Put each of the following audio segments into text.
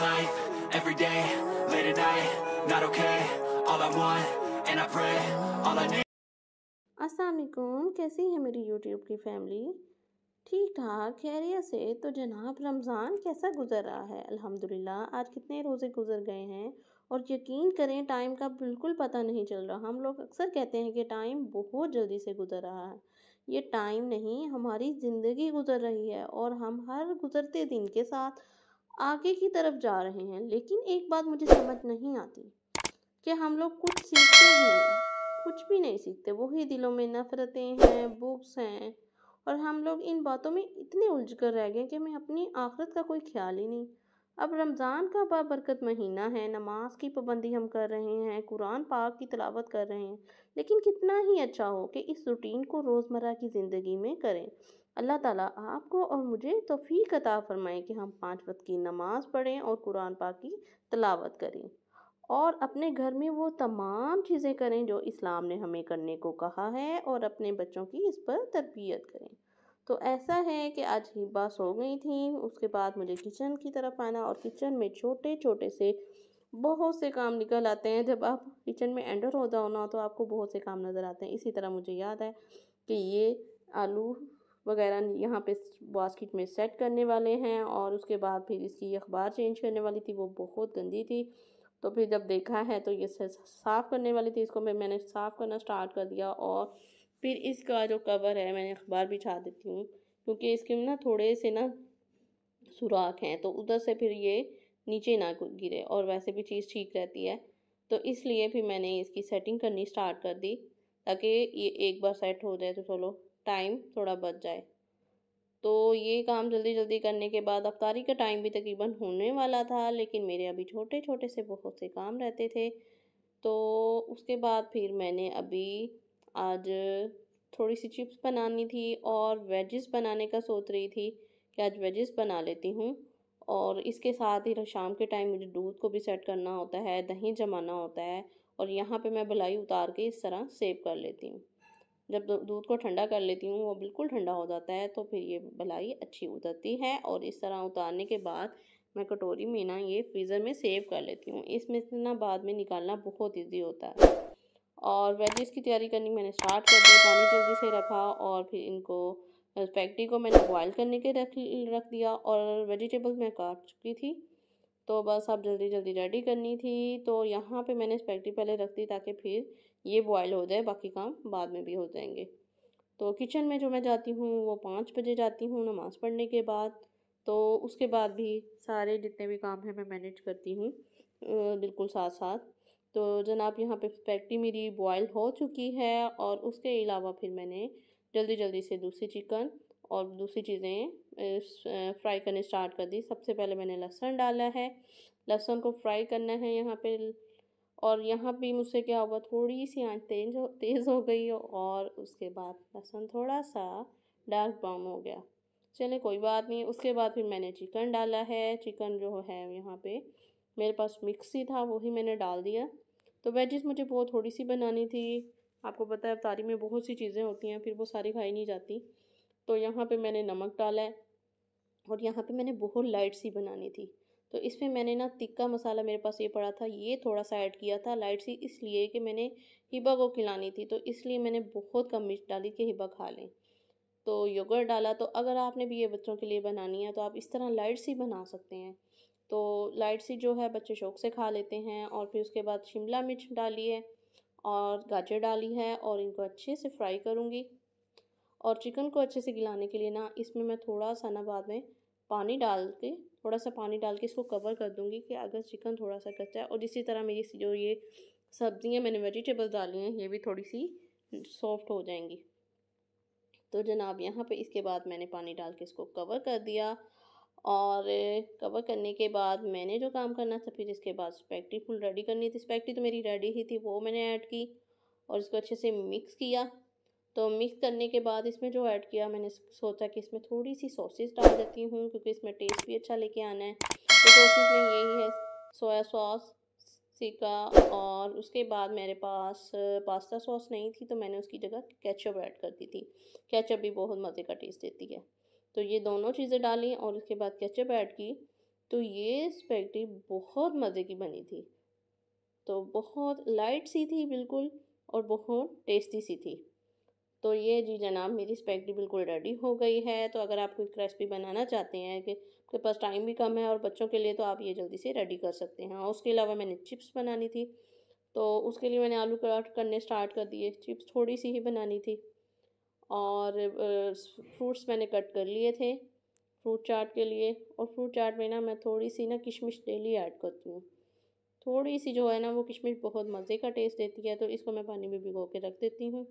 life, every day, late at night, not okay. All I want, and I pray, all I need. अस्सलाम वालेकुम, कैसी है मेरी YouTube की फैमिली? ठीक ठाक, खैरियत से। तो जनाब, रमज़ान कैसा गुज़र रहा है? अल्हम्दुलिल्लाह। आज कितने रोज़े गुज़र गए हैं और यकीन करें टाइम का बिल्कुल पता नहीं चल रहा। हम लोग अक्सर कहते हैं कि टाइम बहुत जल्दी से गुज़र रहा है। ये टाइम नहीं, हमारी ज़िंदगी गुज़र रही है और हम हर गुज़रते दिन के साथ आगे की तरफ जा रहे हैं। लेकिन एक बात मुझे समझ नहीं आती कि हम लोग कुछ सीखते हैं, कुछ भी नहीं सीखते। वही दिलों में नफ़रतें हैं, बुक्स हैं, और हम लोग इन बातों में इतने उलझ कर रह गए कि हमें अपनी आखिरत का कोई ख्याल ही नहीं। अब रमज़ान का बाबरकत महीना है, नमाज की पाबंदी हम कर रहे हैं, कुरान पाक की तिलावत कर रहे हैं, लेकिन कितना ही अच्छा हो कि इस रूटीन को रोज़मर्रा की ज़िंदगी में करें। अल्लाह ताला आपको और मुझे तौफीक अता फ़रमाए कि हम 5 वक्त की नमाज़ पढ़ें और कुरान पाक की तिलावत करें और अपने घर में वो तमाम चीज़ें करें जो इस्लाम ने हमें करने को कहा है, और अपने बच्चों की इस पर तरबियत करें। तो ऐसा है कि आज हिब्बा सो गई थी, उसके बाद मुझे किचन की तरफ आना, और किचन में छोटे छोटे से बहुत से काम निकल आते हैं। जब आप किचन में एंटर हो जाओ ना, तो आपको बहुत से काम नज़र आते हैं। इसी तरह मुझे याद है कि ये आलू वगैरह यहाँ पे बास्केट में सेट करने वाले हैं, और उसके बाद फिर इसकी अखबार चेंज करने वाली थी, वो बहुत गंदी थी। तो फिर जब देखा है तो ये साफ़ करने वाली थी, इसको मैंने साफ़ करना स्टार्ट कर दिया। और फिर इसका जो कवर है मैंने अखबार बिछा देती हूँ, क्योंकि इसके ना थोड़े से ना सुराख हैं, तो उधर से फिर ये नीचे ना गिरे, और वैसे भी चीज़ ठीक रहती है। तो इसलिए फिर मैंने इसकी सेटिंग करनी स्टार्ट कर दी, ताकि ये एक बार सेट हो जाए तो चलो टाइम थोड़ा बच जाए। तो ये काम जल्दी जल्दी करने के बाद अफ्तारी का टाइम भी तकरीबन होने वाला था, लेकिन मेरे अभी छोटे छोटे से बहुत से काम रहते थे। तो उसके बाद फिर मैंने अभी आज थोड़ी सी चिप्स बनानी थी और वेजिस बनाने का सोच रही थी कि आज वेजिस बना लेती हूँ। और इसके साथ ही शाम के टाइम मुझे दूध को भी सेट करना होता है, दही जमाना होता है, और यहाँ पे मैं बलाई उतार के इस तरह सेव कर लेती हूँ। जब दूध को ठंडा कर लेती हूँ, वो बिल्कुल ठंडा हो जाता है, तो फिर ये बलाई अच्छी उतरती है। और इस तरह उतारने के बाद मैं कटोरी में ना ये फ्रीज़र में सेव कर लेती हूँ। इसमें से ना बाद में निकालना बहुत ईजी होता है। और वेजिस की तैयारी करनी मैंने स्टार्ट कर दी, पानी जल्दी से रखा, और फिर इनको स्पैगेटी को मैंने बॉयल करने के रख दिया, और वेजिटेबल्स मैं काट चुकी थी, तो बस अब जल्दी जल्दी रेडी करनी थी। तो यहाँ पे मैंने स्पैगेटी पहले रख दी, ताकि फिर ये बॉयल हो जाए, बाकी काम बाद में भी हो जाएंगे। तो किचन में जो मैं जाती हूँ वो 5 बजे जाती हूँ नमाज़ पढ़ने के बाद। तो उसके बाद भी सारे जितने भी काम हैं मैं मैनेज करती हूँ बिल्कुल साथ साथ। तो जनाब, यहाँ पे स्पैगेटी मेरी बॉयल हो चुकी है, और उसके अलावा फिर मैंने जल्दी जल्दी से दूसरी चिकन और दूसरी चीज़ें फ्राई करने स्टार्ट कर दी। सबसे पहले मैंने लहसुन डाला है, लहसुन को फ्राई करना है यहाँ पे। और यहाँ भी मुझसे क्या हुआ, थोड़ी सी आंच तेज़ हो गई, और उसके बाद लहसुन थोड़ा सा डार्क ब्राउन हो गया। चलिए कोई बात नहीं। उसके बाद फिर मैंने चिकन डाला है। चिकन जो है यहाँ पे मेरे पास मिक्स ही था, वही मैंने डाल दिया। तो वेजिस मुझे बहुत थोड़ी सी बनानी थी। आपको पता है इफ्तारी में बहुत सी चीज़ें होती हैं, फिर वो सारी खाई नहीं जाती। तो यहाँ पे मैंने नमक डाला है, और यहाँ पे मैंने बहुत लाइट सी बनानी थी। तो इसमें मैंने ना तिक्का मसाला मेरे पास ये पड़ा था, ये थोड़ा सा ऐड किया था लाइट सी, इसलिए कि मैंने हिबा को खिलानी थी, तो इसलिए मैंने बहुत कम मिर्च डाली कि हिबा खा लें। तो योगर्ट डाला। तो अगर आपने भी ये बच्चों के लिए बनानी है तो आप इस तरह लाइट सी बना सकते हैं। तो लाइट सी जो है बच्चे शौक़ से खा लेते हैं। और फिर उसके बाद शिमला मिर्च डाली है और गाजर डाली है, और इनको अच्छे से फ्राई करूँगी। और चिकन को अच्छे से गलाने के लिए ना इसमें मैं थोड़ा सा ना बाद में पानी डाल के थोड़ा सा पानी डाल के इसको कवर कर दूँगी, कि अगर चिकन थोड़ा सा कच्चा है। और इसी तरह मेरी जो ये सब्ज़ियाँ मैंने वेजिटेबल्स डाली हैं, ये भी थोड़ी सी सॉफ्ट हो जाएंगी। तो जनाब, यहाँ पे इसके बाद मैंने पानी डाल के इसको कवर कर दिया। और कवर करने के बाद मैंने जो काम करना था, फिर इसके बाद स्पैगेटी फुल रेडी करनी थी। स्पैगेटी तो मेरी रेडी ही थी, वो मैंने ऐड की और इसको अच्छे से मिक्स किया। तो मिक्स करने के बाद इसमें जो ऐड किया, मैंने सोचा कि इसमें थोड़ी सी सॉसेस डाल देती हूँ, क्योंकि इसमें टेस्ट भी अच्छा लेके आना है। तो सॉसेस में यही है, सोया सॉस, सिरका, और उसके बाद मेरे पास पास्ता सॉस नहीं थी, तो मैंने उसकी जगह केचप ऐड कर दी थी। केचप भी बहुत मज़े का टेस्ट देती है। तो ये दोनों चीज़ें डाली और उसके बाद केचप ऐड की। तो ये स्पैगेटी बहुत मज़े की बनी थी। तो बहुत लाइट सी थी बिल्कुल और बहुत टेस्टी सी थी। तो ये जी जनाब मेरी स्पैगेटी बिल्कुल रेडी हो गई है। तो अगर आप क्विक रेसिपी बनाना चाहते हैं कि आपके पास टाइम भी कम है और बच्चों के लिए, तो आप ये जल्दी से रेडी कर सकते हैं। और उसके अलावा मैंने चिप्स बनानी थी, तो उसके लिए मैंने आलू कट करने स्टार्ट कर दिए। चिप्स थोड़ी सी ही बनानी थी और फ्रूट्स मैंने कट कर लिए थे फ्रूट चाट के लिए। और फ्रूट चाट में ना मैं थोड़ी सी ना किशमिश डेली ऐड करती हूँ। थोड़ी सी जो है ना वो किशमिश बहुत मज़े का टेस्ट देती है, तो इसको मैं पानी में भिगो के रख देती हूँ।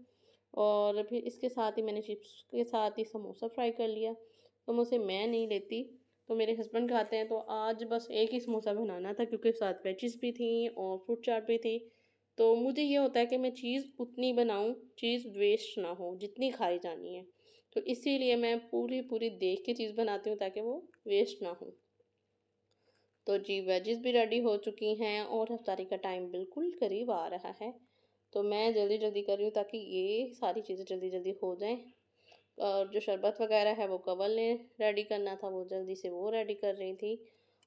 और फिर इसके साथ ही मैंने चिप्स के साथ ही समोसा फ्राई कर लिया। समोसे मैं नहीं लेती, तो मेरे हस्बैंड खाते हैं। तो आज बस एक ही समोसा बनाना था क्योंकि साथ वेजिस भी थी और फ्रूट चाट भी थी। तो मुझे ये होता है कि मैं चीज़ उतनी बनाऊं, चीज़ वेस्ट ना हो जितनी खाई जानी है। तो इसीलिए मैं पूरी पूरी देख के चीज़ बनाती हूँ ताकि वो वेस्ट ना हो। तो जी वेजिस भी रेडी हो चुकी हैं और अफ्तारी का टाइम बिल्कुल करीब आ रहा है। तो मैं जल्दी जल्दी कर रही हूँ ताकि ये सारी चीज़ें जल्दी जल्दी हो जाएं। और जो शरबत वगैरह है वो कवल ने रेडी करना था, वो जल्दी से वो रेडी कर रही थी।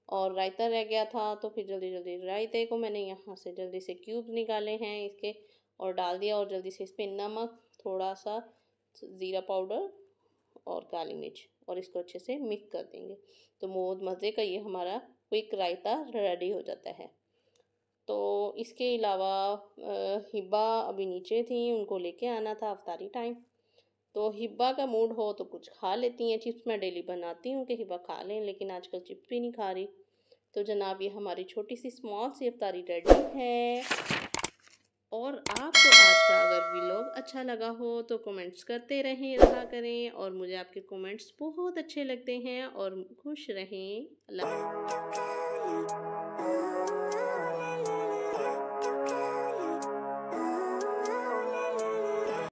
और रायता रह गया था, तो फिर जल्दी जल्दी रायते को मैंने यहाँ से जल्दी से क्यूब निकाले हैं इसके और डाल दिया। और जल्दी से इसमें नमक, थोड़ा सा ज़ीरा पाउडर और काली मिर्च, और इसको अच्छे से मिक्स कर देंगे। तो बहुत मज़े का ये हमारा क्विक रायता रेडी हो जाता है। तो इसके अलावा हिब्बा अभी नीचे थी, उनको लेके आना था अफ्तारी टाइम। तो हिब्बा का मूड हो तो कुछ खा लेती हैं। चिप्स मैं डेली बनाती हूँ कि हिब्बा खा लें, लेकिन आजकल चिप्स भी नहीं खा रही। तो जनाब ये हमारी छोटी सी स्मॉल सी अफ्तारी रेडी है। और आपको आज का अगर व्लॉग अच्छा लगा हो तो कमेंट्स करते रहा करें, और मुझे आपके कमेंट्स बहुत अच्छे लगते हैं। और खुश रहें। अल्लाह।